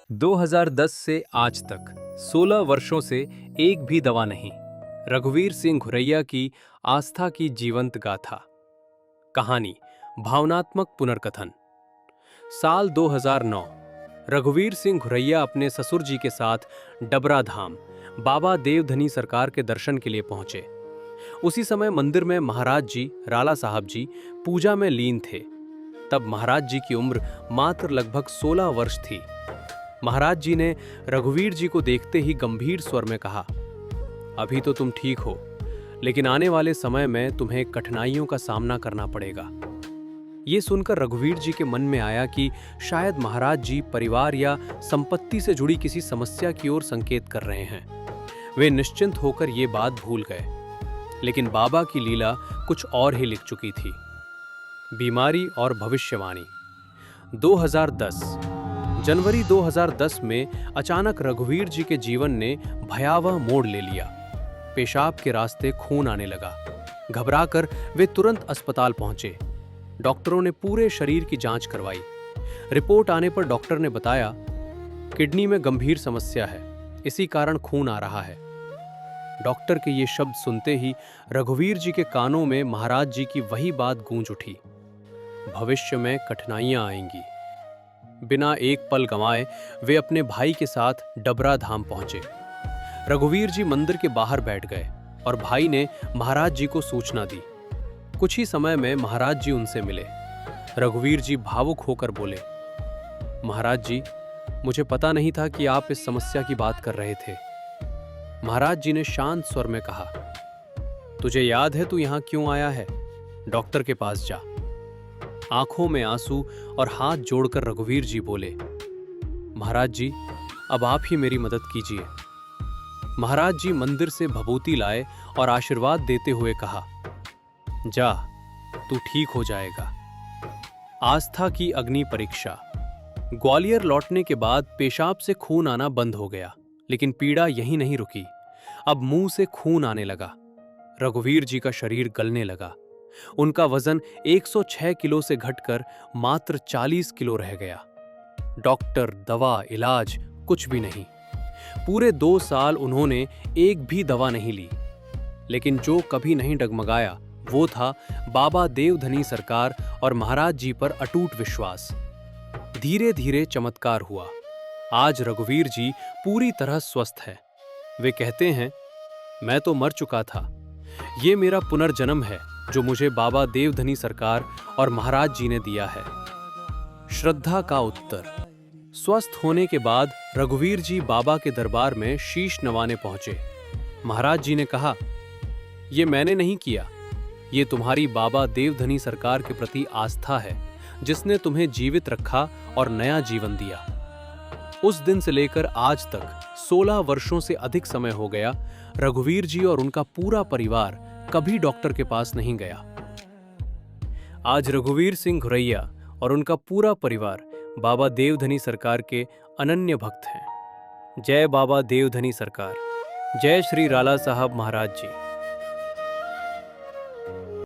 2010 से आज तक 16 वर्षों से एक भी दवा नहीं। रघुवीर सिंह घुरैया की आस्था की जीवंत गाथा। कहानी, भावनात्मक पुनर्कथन। साल 2009। रघुवीर सिंह घुरैया अपने ससुर जी के साथ डबरा धाम बाबा देवधनी सरकार के दर्शन के लिए पहुंचे। उसी समय मंदिर में महाराज जी, राला साहब जी पूजा में लीन थे। तब महाराज जी की उम्र मात्र लगभग 16 वर्ष थी। महाराज जी ने रघुवीर जी को देखते ही गंभीर स्वर में कहा, अभी तो तुम ठीक हो, लेकिन आने वाले समय में तुम्हें कठिनाइयों का सामना करना पड़ेगा। ये सुनकर रघुवीर जी के मन में आया कि शायद महाराज जी परिवार या संपत्ति से जुड़ी किसी समस्या की ओर संकेत कर रहे हैं। वे निश्चिंत होकर ये बात भूल गए, लेकिन बाबा की लीला कुछ और ही लिख चुकी थी। बीमारी और भविष्यवाणी। 2010 जनवरी 2010 में अचानक रघुवीर जी के जीवन ने भयावह मोड़ ले लिया। पेशाब के रास्ते खून आने लगा। घबराकर वे तुरंत अस्पताल पहुंचे। डॉक्टरों ने पूरे शरीर की जांच करवाई। रिपोर्ट आने पर डॉक्टर ने बताया, किडनी में गंभीर समस्या है, इसी कारण खून आ रहा है। डॉक्टर के ये शब्द सुनते ही रघुवीर जी के कानों में महाराज जी की वही बात गूंज उठी, भविष्य में कठिनाइयां आएंगी। बिना एक पल गंवाए वे अपने भाई के साथ डबरा धाम पहुंचे। रघुवीर जी मंदिर के बाहर बैठ गए और भाई ने महाराज जी को सूचना दी। कुछ ही समय में महाराज जी उनसे मिले। रघुवीर जी भावुक होकर बोले, महाराज जी, मुझे पता नहीं था कि आप इस समस्या की बात कर रहे थे। महाराज जी ने शांत स्वर में कहा, तुझे याद है तू यहां क्यों आया है? डॉक्टर के पास जा। आंखों में आंसू और हाथ जोड़कर रघुवीर जी बोले, महाराज जी, अब आप ही मेरी मदद कीजिए। महाराज जी मंदिर से भभूति लाए और आशीर्वाद देते हुए कहा, जा, तू ठीक हो जाएगा। आस्था की अग्नि परीक्षा। ग्वालियर लौटने के बाद पेशाब से खून आना बंद हो गया, लेकिन पीड़ा यहीं नहीं रुकी। अब मुंह से खून आने लगा। रघुवीर जी का शरीर गलने लगा। उनका वजन 106 किलो से घटकर मात्र 40 किलो रह गया। डॉक्टर, दवा, इलाज कुछ भी नहीं। पूरे 2 साल उन्होंने एक भी दवा नहीं ली, लेकिन जो कभी नहीं डगमगाया वो था बाबा देवधनी सरकार और महाराज जी पर अटूट विश्वास। धीरे धीरे चमत्कार हुआ। आज रघुवीर जी पूरी तरह स्वस्थ है। वे कहते हैं, मैं तो मर चुका था, ये मेरा पुनर्जन्म है जो मुझे बाबा देवधनी सरकार और महाराज जी ने दिया है। श्रद्धा का उत्तर। स्वस्थ होने के बाद रघुवीर जी बाबा के दरबार में शीश नवाने पहुंचे। महाराज जी ने कहा, ये मैंने नहीं किया, ये तुम्हारी बाबा देवधनी सरकार के प्रति आस्था है, जिसने तुम्हें जीवित रखा और नया जीवन दिया। उस दिन से लेकर आज तक 16 वर्षों से अधिक समय हो गया, रघुवीर जी और उनका पूरा परिवार कभी डॉक्टर के पास नहीं गया। आज रघुवीर सिंह घुरैया और उनका पूरा परिवार बाबा देवधनी सरकार के अनन्य भक्त हैं। जय बाबा देवधनी सरकार। जय श्री राला साहब महाराज जी।